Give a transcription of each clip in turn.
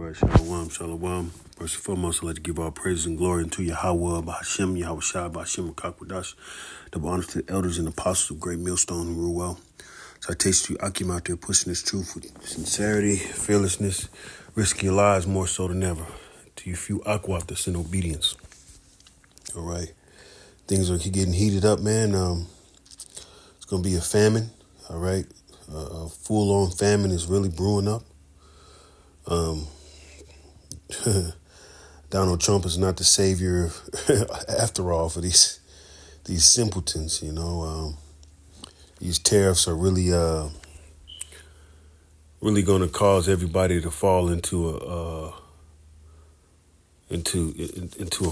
right, shalom, shalom. First and foremost, I'd like to give all praise and glory unto Yahweh, Bahashem, Yahweh Shai, Bahashem, Kakwadash, double honor to the elders and apostles of Great Millstone who rule well. So I taste you, Akim, out there pushing this truth with sincerity, fearlessness, risking your lives more so than ever. To you few Akwat that's in obedience. All right. Things are getting heated up, man. It's going to be a famine, all right? A full-on famine is really brewing up. Donald Trump is not the savior after all for these simpletons, you know. These tariffs are really going to cause everybody to fall into a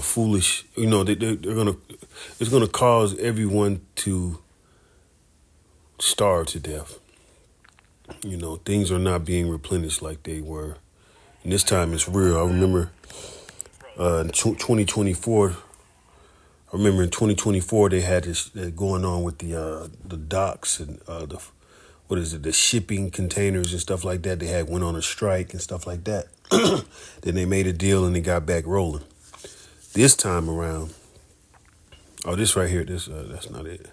foolish, you know, it's going to cause everyone to starve to death. You know, things are not being replenished like they were. And this time it's real. I remember in 2024, in 2024 they had this going on with the docks and the shipping containers and stuff like that. They had went on a strike and stuff like that. Then they made a deal and they got back rolling. This time around, this right here, that's not it.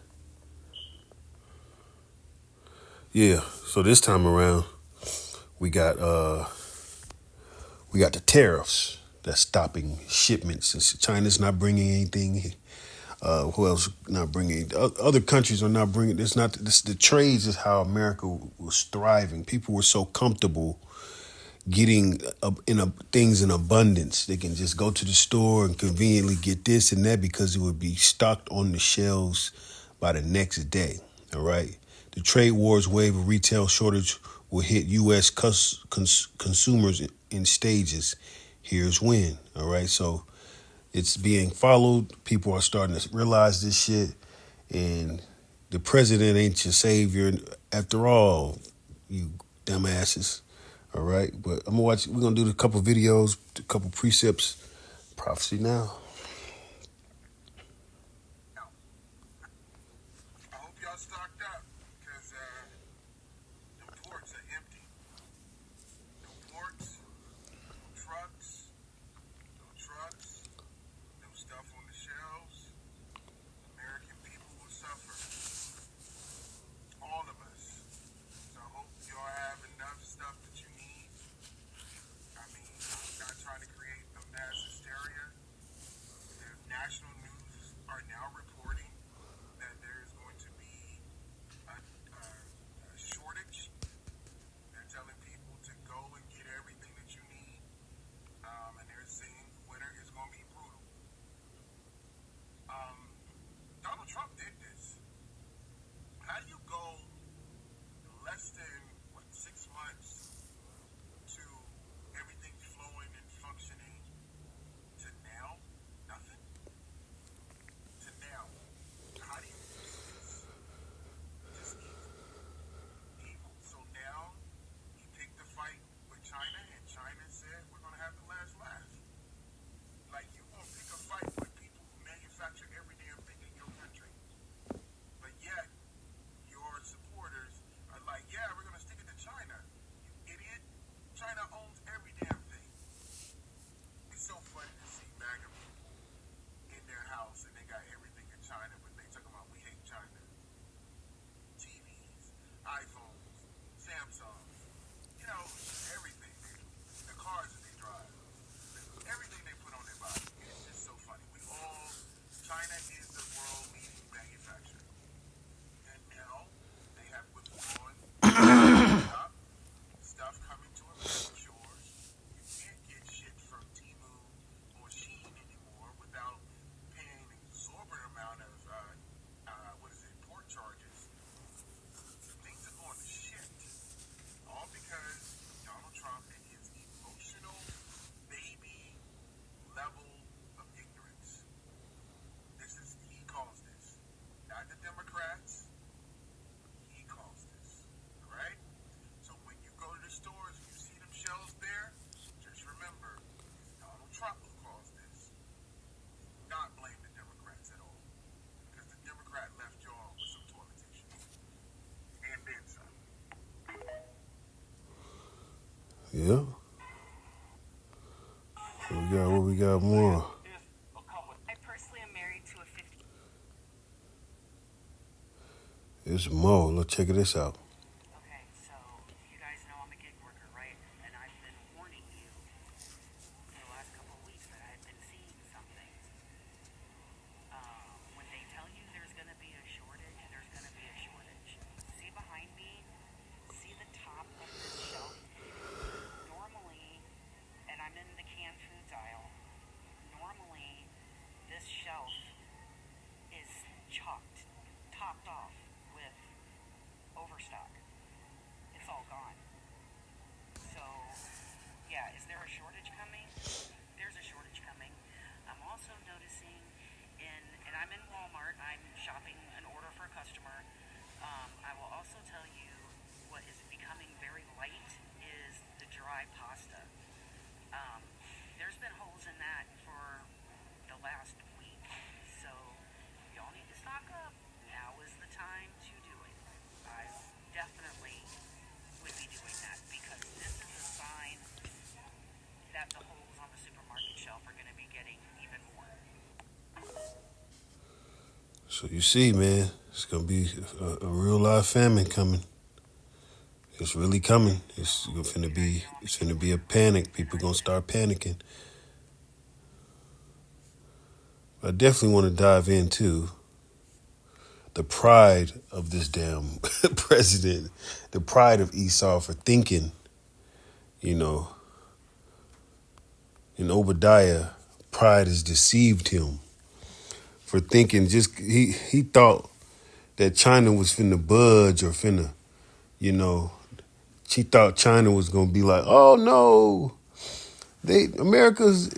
Yeah, so this time around, we got the tariffs that's stopping shipments. China's not bringing anything. Who else not bringing? Other countries are not bringing. It's not. The trades is how America was thriving. People were so comfortable getting things in abundance. They can just go to the store and conveniently get this and that because it would be stocked on the shelves by the next day. All right. The trade wars wave of retail shortage will hit U.S. consumers in stages. Here's when. All right. So it's being followed. People are starting to realize this shit. And the president ain't your savior after all, you dumbasses. All right. But we're going to do a couple videos, a couple precepts. Prophecy now. I hope y'all stocked up because the ports are empty. No ports, no trucks, no stuff on the shelves. American people will suffer. All of us. So I hope y'all have enough stuff that you need. I mean, I'm not trying to create a mass hysteria. The national news are now reporting that there's going to be a shortage. They're telling people to go and get everything that you need. And they're saying winter is going to be brutal. Donald Trump did this. How do you go less than, 6 months to everything flowing and functioning to now? Nothing? To now. How do you fix this? Just evil. So now he picked a fight with China, and China said we're going to have the last laugh. Like, you won't pick a fight with people who manufacture every damn thing in your country. But yet, your supporters are like, yeah, we're going to stick it to China. You idiot. China owns every damn thing. It's so funny to see MAGA people in their house and they got everything in China, but they talking about we hate China. TVs, iPhones, Samsungs, you know, everything. The cars that they drive, everything they put on their body. It's just so funny. China is the world leading manufacturer. And now they have withdrawn stuff coming to American shores. You can't get shit from Temu or Shein anymore without paying an exorbitant amount of port charges. Things are going to shit. All because Donald Trump and his emotional baby level of ignorance. He calls this. Not the Democrats. He calls this. All right? So when you go to the stores and you see them shelves there, just remember, it's Donald Trump who caused this. Do not blame the Democrats at all. Because the Democrat left y'all with some toilet tissue. And then some. Yeah. What we got more? I personally am married to a 50. It's more. Let's check this out. Okay, so you guys know I'm a gig worker, right? And I've been warning you for the last couple of weeks that I've been seeing something. When they tell you there's going to be a shortage, there's going to be a shortage. See behind me? See the top of this shelf? Normally, and I'm in the canned foods aisle, normally this shelf is chopped, topped off with overstock. It's all gone. So, yeah, is there a shortage coming? There's a shortage coming. I'm also noticing and I'm in Walmart, I'm shopping an order for a customer. I will also tell you what is becoming very light is the dry pasta. Um, there's been holes in that for the last week. So, y'all need to stock up. Now is the time to do it. I definitely would be doing that because this is a sign that the holes on the supermarket shelf are going to be getting even more. So you see, man, it's gonna be a real live famine coming. It's really coming. It's gonna be a panic. People gonna start panicking. I definitely want to dive into the pride of this damn president, the pride of Esau for thinking, you know, in Obadiah, pride has deceived him for thinking he thought that China was finna budge or finna, you know, she thought China was gonna be like, oh no, America's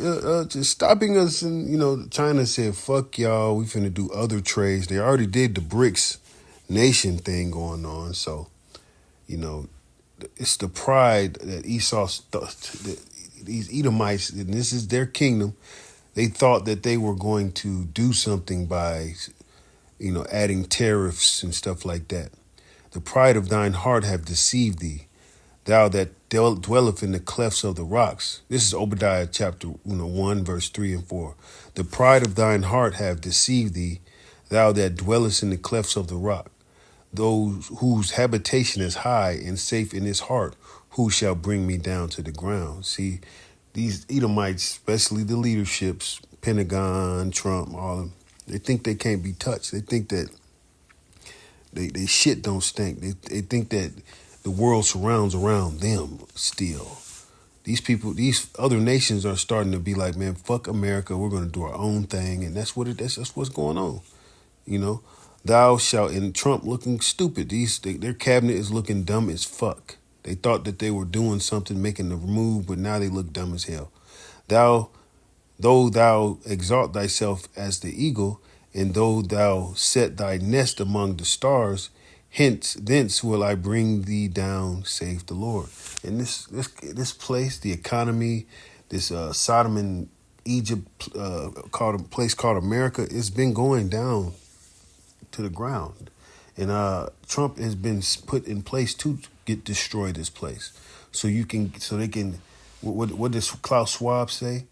just stopping us, and China said, "Fuck y'all, we finna do other trades." They already did the BRICS nation thing going on, so you know it's the pride that Esau, these Edomites, and this is their kingdom. They thought that they were going to do something by, adding tariffs and stuff like that. The pride of thine heart have deceived thee, thou that dwelleth in the clefts of the rocks. This is Obadiah chapter 1, verse 3 and 4. The pride of thine heart have deceived thee, thou that dwellest in the clefts of the rock. Those whose habitation is high and safe in his heart, who shall bring me down to the ground? See, these Edomites, especially the leaderships, Pentagon, Trump, all of them, they think they can't be touched. They think that they shit don't stink. They think that the world surrounds around them still. These people, these other nations are starting to be like, man, fuck America. We're going to do our own thing. And that's what's going on. You know, thou shalt, and Trump looking stupid. Their cabinet is looking dumb as fuck. They thought that they were doing something, making the move, but now they look dumb as hell. Thou, though thou exalt thyself as the eagle, and though thou set thy nest among the stars, thence will I bring thee down, saith the Lord. And this place, the economy, this Sodom and Egypt, called a place called America, it's been going down to the ground. And Trump has been put in place to destroy this place. So they can, what does Klaus Schwab say?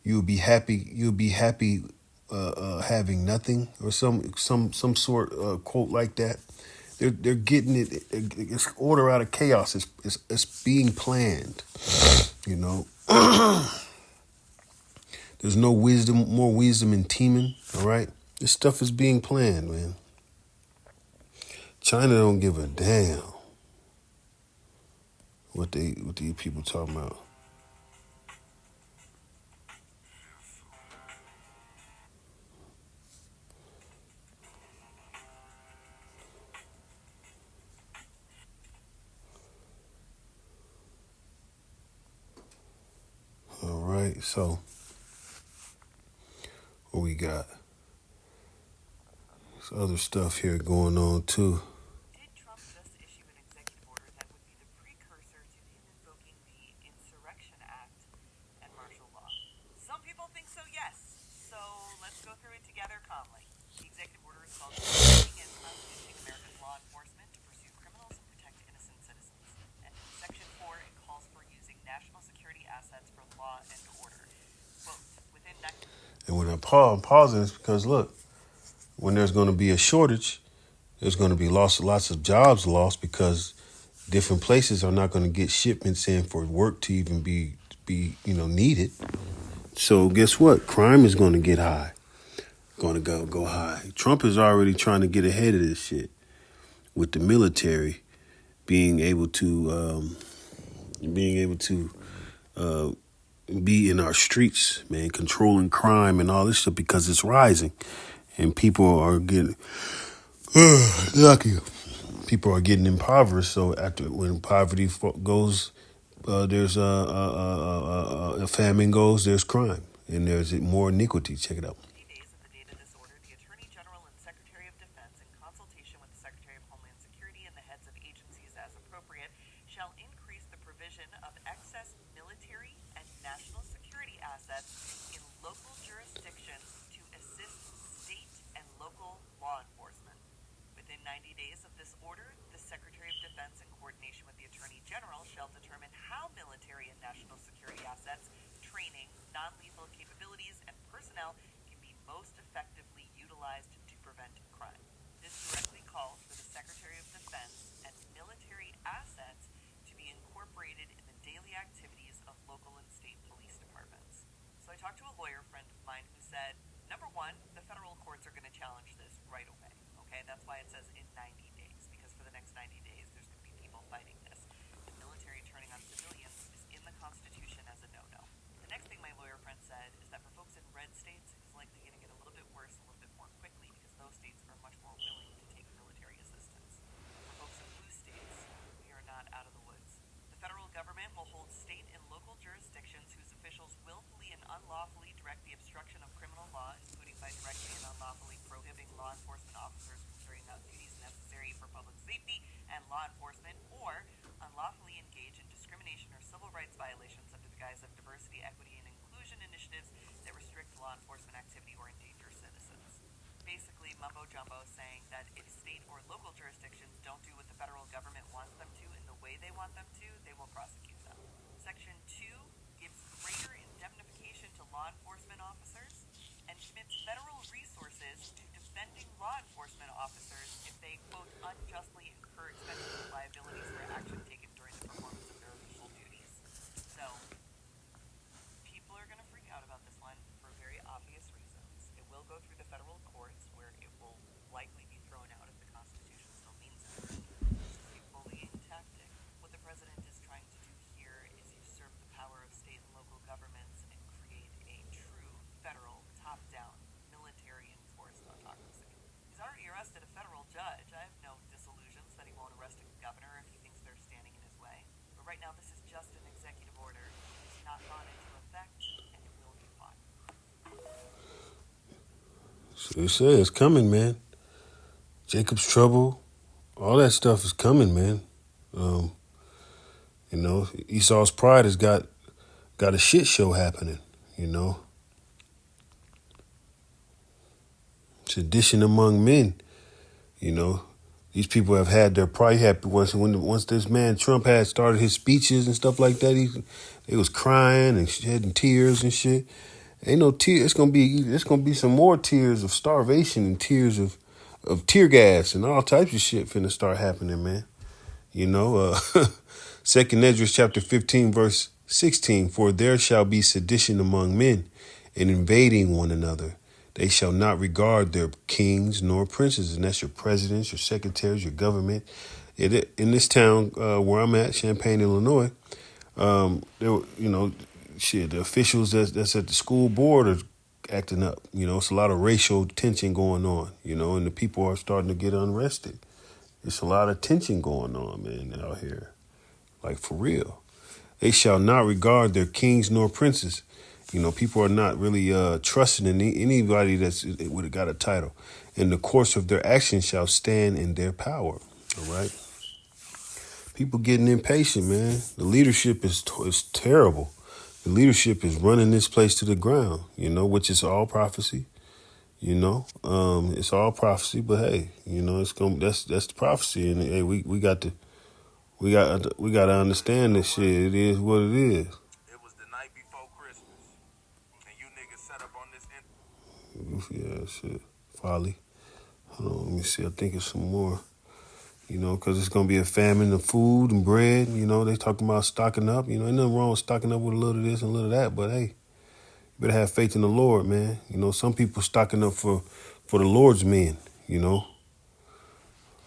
You'll be happy having nothing, or some sort quote like that. They're getting it. It's order out of chaos. It's being planned. You know, there's no wisdom, more wisdom in teaming. All right, this stuff is being planned, man. China don't give a damn what these people talking about. All right, so what we got? There's other stuff here going on too. Did Trump just issue an executive order that would be the precursor to him invoking the Insurrection Act and martial law? Some people think so, yes. So let's go through it together calmly. The executive order is called Strengthening and Unleashing American Law Enforcement to Pursue Criminals and Protect Innocent Citizens. And in Section 4, it calls for using national security assets for law and order. And when I'm pausing, it's because look, when there's going to be a shortage, there's going to be lots of jobs lost because different places are not going to get shipments in for work to even be needed. So guess what? Crime is going to get high, going to go high. Trump is already trying to get ahead of this shit with the military being able to uh, be in our streets, man, controlling crime and all this stuff because it's rising, and people are getting lucky. People are getting impoverished. So after when poverty goes, there's a famine goes. There's crime and there's more iniquity. Check it out. So you say it's coming, man. Jacob's trouble, all that stuff is coming, man. Um, Esau's pride has got a shit show happening. You know, sedition among men. You know, these people have had their pride. Once this man Trump had started his speeches and stuff like that, they was crying and shedding tears and shit. Ain't no tears. It's gonna be some more tears of starvation and tears of tear gas and all types of shit finna start happening, man. You know, Second Ezra chapter 15 verse 16. For there shall be sedition among men, and invading one another. They shall not regard their kings nor princes, and that's your presidents, your secretaries, your government. In this town where I'm at, Champaign, Illinois, the officials that's at the school board are acting up. You know, it's a lot of racial tension going on. You know, and the people are starting to get unrested. It's a lot of tension going on, man, out here. Like, for real. They shall not regard their kings nor princes. You know, people are not really trusting in anybody that's would have got a title. And the course of their actions shall stand in their power. All right. People getting impatient, man. The leadership is terrible. The leadership is running this place to the ground. You know, which is all prophecy. You know, it's all prophecy. But hey, you know, that's the prophecy. And hey, we got to understand this shit. It is what it is. It was the night before Christmas, and Yeah, shit. Folly. Hold on, let me see. I think it's some more. Because it's going to be a famine of food and bread. They talking about stocking up. Ain't nothing wrong with stocking up with a little of this and a little of that. But hey, you better have faith in the Lord, man. Some people stocking up for the Lord's men. A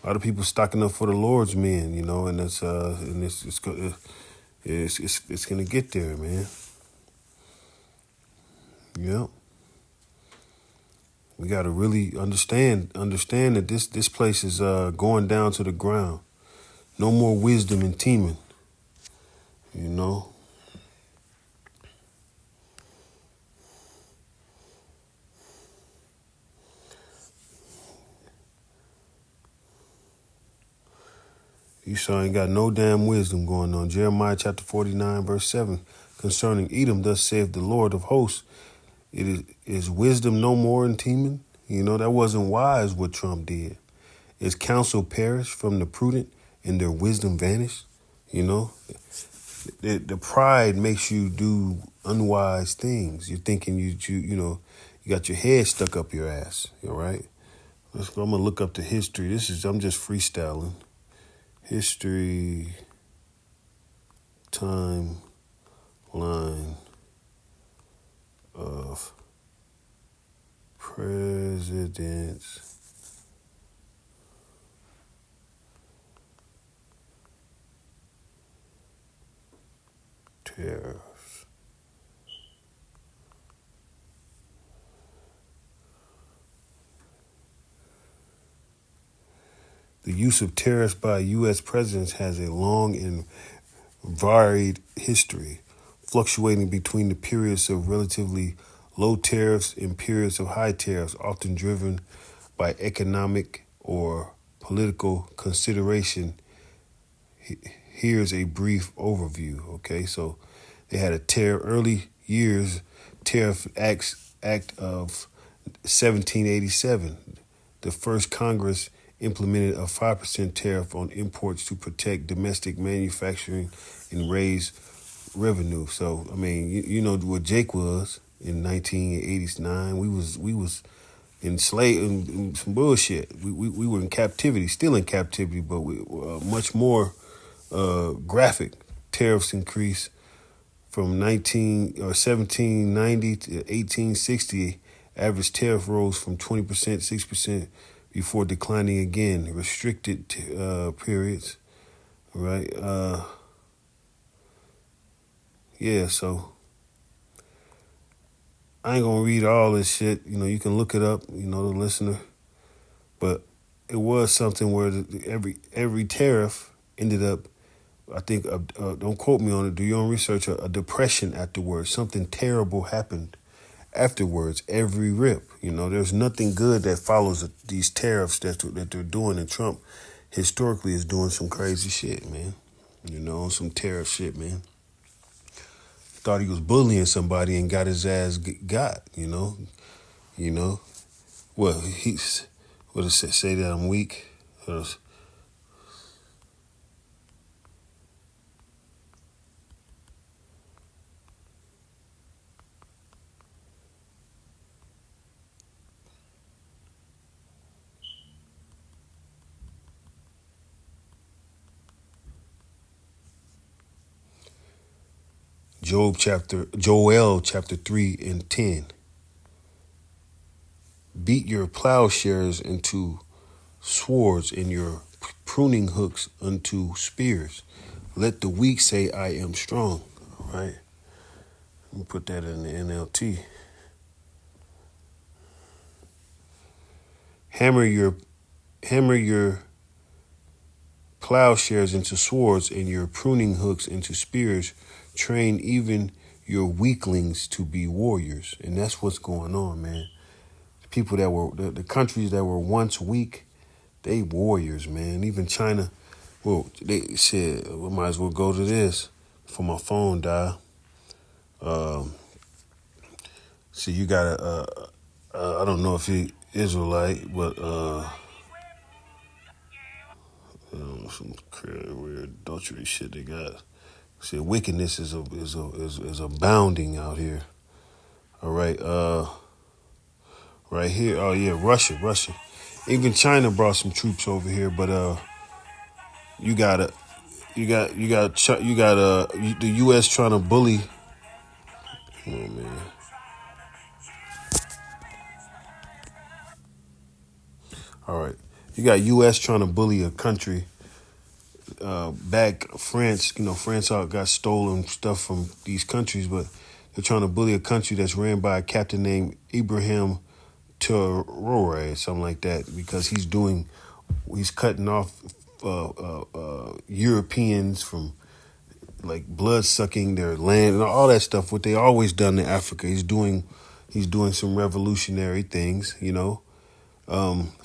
lot of people stocking up for the Lord's men. And it's gonna get there, man. Yep. We got to really understand that this place is going down to the ground. No more wisdom and teaming. You know. Esau ain't got no damn wisdom going on. Jeremiah chapter 49, verse 7. Concerning Edom, thus saith the Lord of hosts, is wisdom no more in teaming? That wasn't wise what Trump did. Is counsel perished from the prudent and their wisdom vanished? The pride makes you do unwise things. You're thinking you got your head stuck up your ass. All right. I'm gonna look up the history. I'm just freestyling. History timeline of presidents tariffs. The use of tariffs by U.S. presidents has a long and varied history, fluctuating between the periods of relatively low tariffs and periods of high tariffs, often driven by economic or political consideration. Here's a brief overview. Okay, so they had a early years tariff act of 1787. The first Congress implemented a 5% tariff on imports to protect domestic manufacturing and raise revenue. So, I mean, you know what Jake was in 1989. We was enslaved in some bullshit. We were in captivity, still in captivity, but we much more graphic. Tariffs increased from 1790 to 1860. Average tariff rose from 20%, 6% before declining again. Restricted periods, right? Yeah, so I ain't gonna read all this shit. You can look it up. The listener, but it was something where every tariff ended up. I think, don't quote me on it. Do your own research. A depression afterwards. Something terrible happened afterwards. Every rip. There's nothing good that follows these tariffs that they're doing. And Trump, historically, is doing some crazy shit, man. Some tariff shit, man. Thought he was bullying somebody and got his ass got. Well, he's what does it say that I'm weak? Joel chapter 3 and 10. Beat your plowshares into swords and your pruning hooks unto spears. Let the weak say, I am strong. All right. Let me put that in the NLT. Hammer your plowshares into swords and your pruning hooks into spears. Train even your weaklings to be warriors. And that's what's going on, man. People that were, the countries that were once weak, they warriors, man. Even China, well, they said, we might as well go to this before my phone die. See, you got I don't know if he Israelite, but some weird adultery shit they got. See, wickedness is abounding out here. All right. Right here. Oh yeah, Russia. Russia. Even China brought some troops over here, but you got the U.S. trying to bully. Oh man. All right. You got U.S. trying to bully a country. Back France, France got stolen stuff from these countries, but they're trying to bully a country that's ran by a captain named Ibrahim Traore, something like that, because he's cutting off Europeans from like blood sucking their land and all that stuff. What they always done in Africa. He's doing some revolutionary things.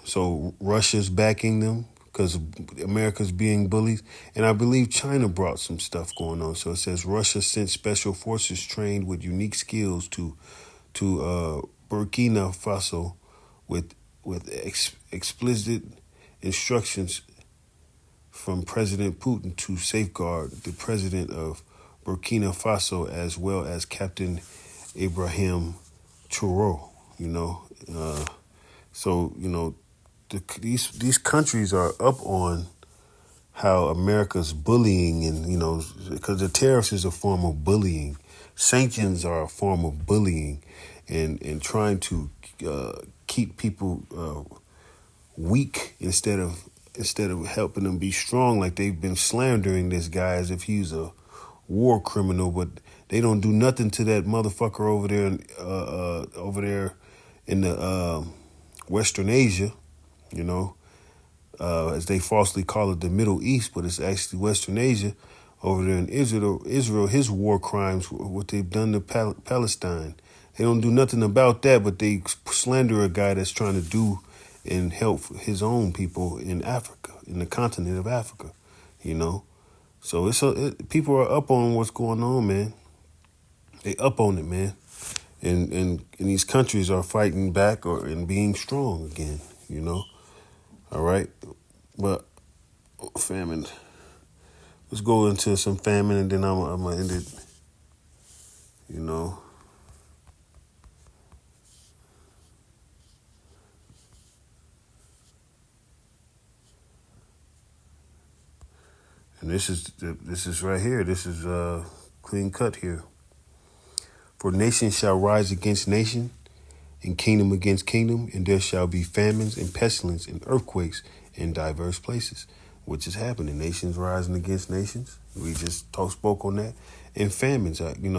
So Russia's backing them because America's being bullied, and I believe China brought some stuff going on. So it says Russia sent special forces trained with unique skills to Burkina Faso with explicit instructions from President Putin to safeguard the president of Burkina Faso as well as Captain Ibrahim Traore. You know, so these countries are up on how America's bullying, and because the tariffs is a form of bullying, sanctions are a form of bullying, and trying to keep people weak instead of helping them be strong. Like they've been slandering this guy as if he's a war criminal, but they don't do nothing to that motherfucker over there in the Western Asia, as they falsely call it the Middle East, but it's actually Western Asia over there in Israel. His war crimes, what they've done to Palestine. They don't do nothing about that, but they slander a guy that's trying to do and help his own people in Africa, in the continent of Africa. So people are up on what's going on, man. They up on it, man. And these countries are fighting back and being strong again. All right. But famine. Let's go into some famine, and then I'm going to end it. And this is right here. This is clean cut here. For nation shall rise against nation, and kingdom against kingdom, and there shall be famines and pestilence and earthquakes in diverse places, which is happening. Nations rising against nations. We just spoke on that. And famines, in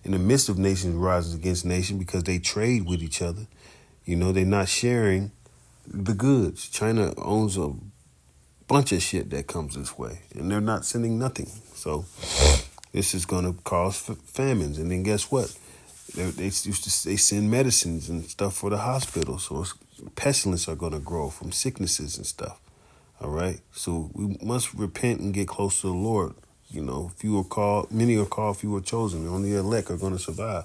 the midst of nations rising against nations because they trade with each other. They're not sharing the goods. China owns a bunch of shit that comes this way, and they're not sending nothing. So this is going to cause famines. And then guess what? They send medicines and stuff for the hospital. So pestilence are going to grow from sicknesses and stuff. All right. So we must repent and get close to the Lord. Few are called, many are called, few are chosen. Only the elect are going to survive.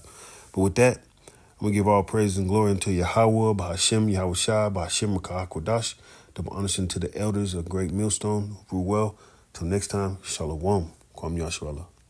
But with that, I'm going to give all praise and glory unto Yahweh, Bahashem, Yahushua, Bahashem, Makahakwadash. Double honors unto the elders of Great Millstone. Rule well. Till next time, Shalom. Kwam Yasharallah.